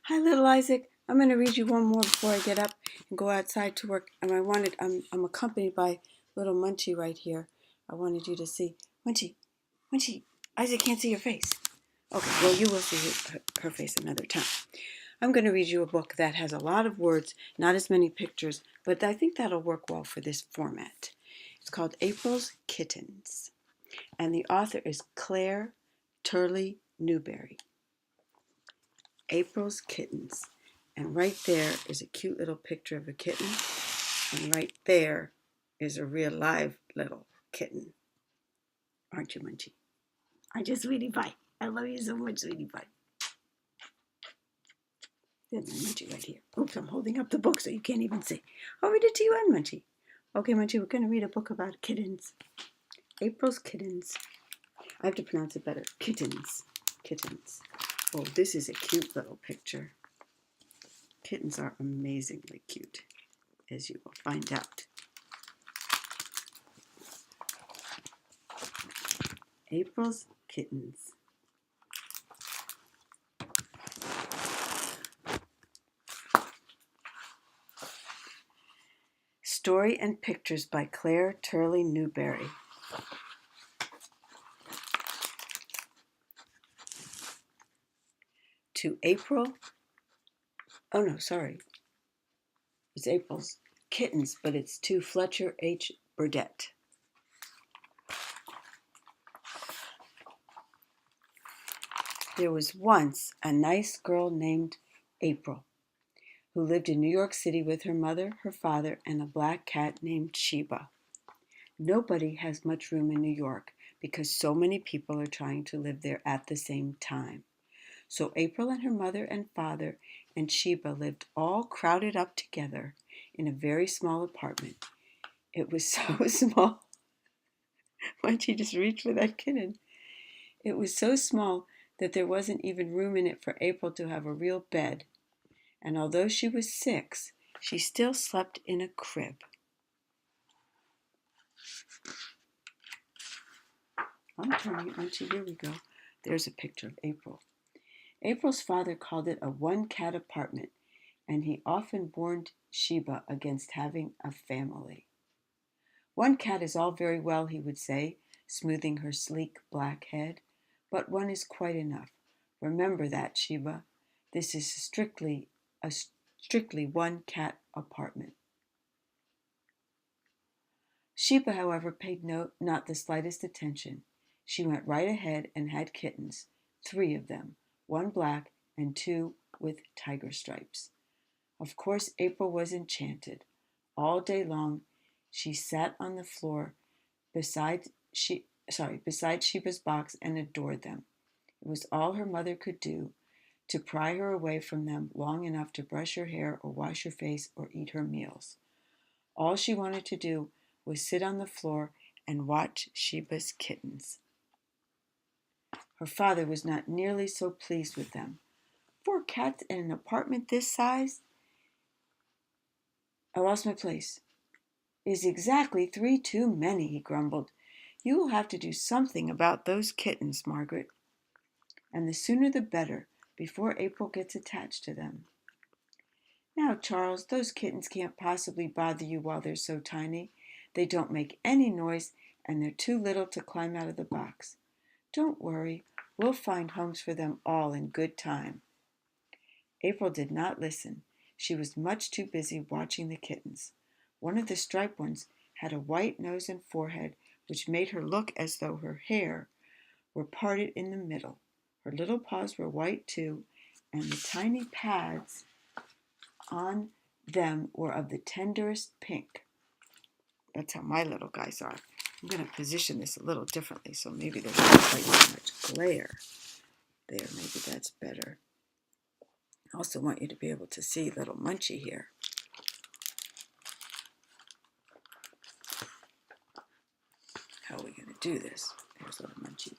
Hi, little Isaac. I'm going to read you one more before I get up and go outside to work. And I'm accompanied by little Munchie right here. I wanted you to see. Munchie, Munchie, Isaac can't see your face. Okay, well, you will see her face another time. I'm going to read you a book that has a lot of words, not as many pictures, but I think that'll work well for this format. It's called April's Kittens, and the author is Clare Turley Newberry. April's Kittens. And right there is a cute little picture of a kitten. And right there is a real live little kitten. Aren't you, Munchie? Aren't you, sweetie pie? I love you so much, sweetie pie. There's my Munchie right here. Oops, I'm holding up the book so you can't even see. I'll read it to you and Munchie. Okay, Munchie, we're going to read a book about kittens. April's Kittens. I have to pronounce it better. Kittens. Kittens. Oh, this is a cute little picture. Kittens are amazingly cute, as you will find out. April's Kittens. Story and pictures by Clare Turley Newberry. To April, oh no, sorry. It's April's Kittens, but it's to Fletcher H. Burdett. There was once a nice girl named April who lived in New York City with her mother, her father, and a black cat named Sheba. Nobody has much room in New York because so many people are trying to live there at the same time. So April and her mother and father and Sheba lived all crowded up together in a very small apartment. It was so small. Why don't you just reach for that kitten? It was so small that there wasn't even room in it for April to have a real bed. And although she was 6, she still slept in a crib. I'm turning it onto, here we go. There's a picture of April. April's father called it a one-cat apartment, and he often warned Sheba against having a family. One cat is all very well, he would say, smoothing her sleek black head, but one is quite enough. Remember that, Sheba. This is a strictly one-cat apartment. Sheba, however, paid not the slightest attention. She went right ahead and had kittens, 3 of them, 1 black and 2 with tiger stripes. Of course, April was enchanted. All day long, she sat on the floor beside Sheba's box and adored them. It was all her mother could do to pry her away from them long enough to brush her hair or wash her face or eat her meals. All she wanted to do was sit on the floor and watch Sheba's kittens. Her father was not nearly so pleased with them. 4 cats in an apartment this size? I lost my place. Is exactly 3 too many, he grumbled. You will have to do something about those kittens, Margaret. And the sooner the better, before April gets attached to them. Now, Charles, those kittens can't possibly bother you while they're so tiny. They don't make any noise, and they're too little to climb out of the box. Don't worry, we'll find homes for them all in good time. April did not listen. She was much too busy watching the kittens. One of the striped ones had a white nose and forehead, which made her look as though her hair were parted in the middle. Her little paws were white too, and the tiny pads on them were of the tenderest pink. That's how my little guys are. I'm going to position this a little differently, so maybe there's not quite so much glare. There, maybe that's better. I also want you to be able to see little Munchie here. How are we going to do this? There's little Munchie.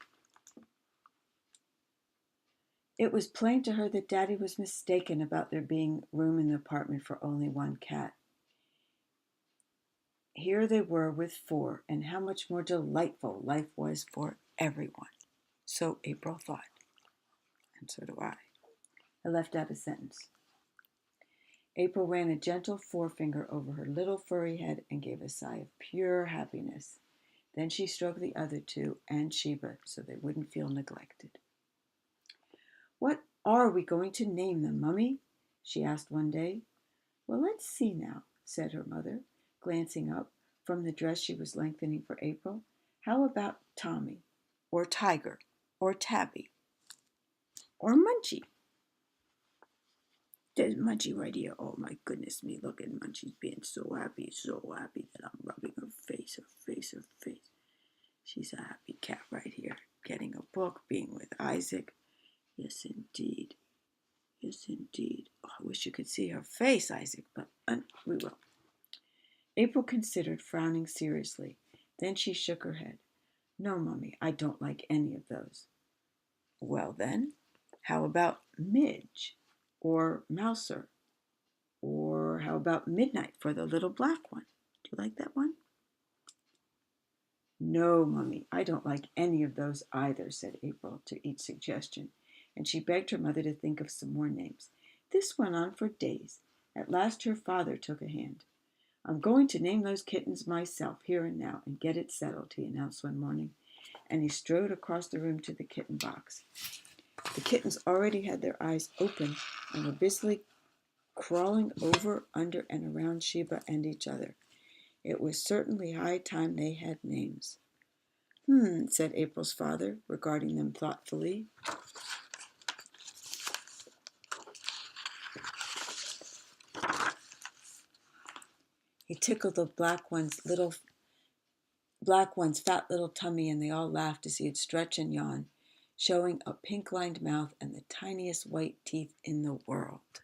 It was plain to her that Daddy was mistaken about there being room in the apartment for only 1 cat. Here they were with 4, and how much more delightful life was for everyone. So April thought, and so do I. I left out a sentence. April ran a gentle forefinger over her little furry head and gave a sigh of pure happiness. Then she stroked the other two and Sheba so they wouldn't feel neglected. "What are we going to name them, Mummy?" she asked one day. "Well, let's see now," said her mother, glancing up from the dress she was lengthening for April. "How about Tommy, or Tiger, or Tabby, or Munchie?" "There's Munchie right here. Oh, my goodness me, look at Munchie's being so happy that I'm rubbing her face, her face, her face. She's a happy cat right here, getting a book, being with Isaac. Yes, indeed. Yes, indeed. Oh, I wish you could see her face, Isaac, but we will." April considered, frowning seriously. Then she shook her head. "No, Mummy, I don't like any of those." "Well, then, how about Midge, or Mouser, or how about Midnight for the little black one? Do you like that one?" "No, Mummy, I don't like any of those either," said April to each suggestion, and she begged her mother to think of some more names. This went on for days. At last her father took a hand. "I'm going to name those kittens myself, here and now, and get it settled," he announced one morning, and he strode across the room to the kitten box. The kittens already had their eyes open and were busily crawling over, under, and around Sheba and each other. It was certainly high time they had names. Said April's father, regarding them thoughtfully. He tickled the black one's fat little tummy, and they all laughed to see it stretch and yawn, showing a pink-lined mouth and the tiniest white teeth in the world.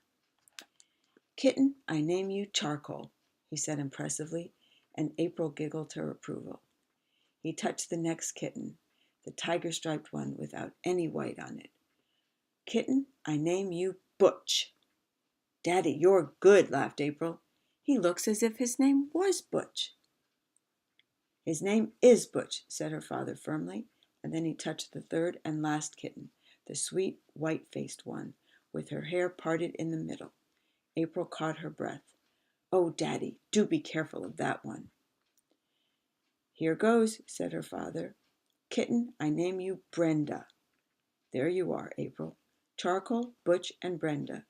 "Kitten, I name you Charcoal," he said impressively, and April giggled her approval. He touched the next kitten, the tiger-striped one without any white on it. "Kitten, I name you Butch." "Daddy, you're good," laughed April. "He looks as if his name was Butch." "His name is Butch," said her father firmly, and then he touched the third and last kitten, the sweet, white-faced one, with her hair parted in the middle. April caught her breath. "Oh, Daddy, do be careful of that one." "Here goes," said her father. "Kitten, I name you Brenda." "There you are, April. Charcoal, Butch, and Brenda."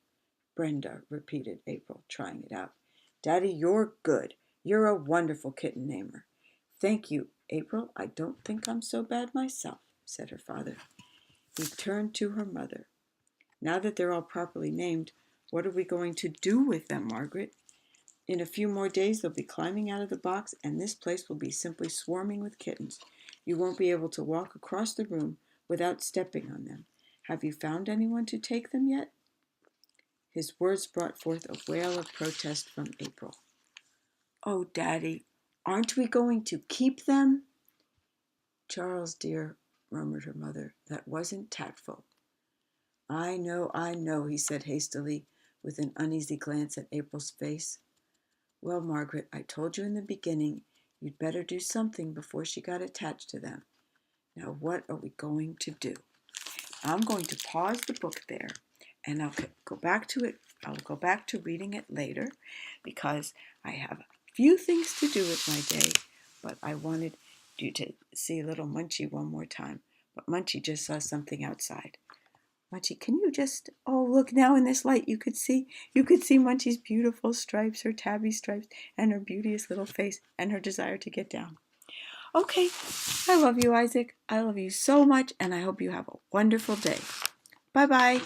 "Brenda," repeated April, trying it out. "Daddy, you're good. You're a wonderful kitten namer." "Thank you, April. I don't think I'm so bad myself," said her father. He turned to her mother. "Now that they're all properly named, what are we going to do with them, Margaret? In a few more days they'll be climbing out of the box, and this place will be simply swarming with kittens. You won't be able to walk across the room without stepping on them. Have you found anyone to take them yet?" His words brought forth a wail of protest from April. "Oh, Daddy, aren't we going to keep them?" "Charles, dear," murmured her mother, "that wasn't tactful." I know," he said hastily, with an uneasy glance at April's face. "Well, Margaret, I told you in the beginning you'd better do something before she got attached to them. Now what are we going to do?" I'm going to pause the book there, and I'll go back to it. I'll go back to reading it later because I have a few things to do with my day, but I wanted you to see little Munchie one more time. But Munchie just saw something outside. Munchie, can you just, oh, look now in this light, you could see Munchie's beautiful stripes, her tabby stripes, and her beauteous little face, and her desire to get down. Okay, I love you, Isaac. I love you so much, and I hope you have a wonderful day. Bye-bye.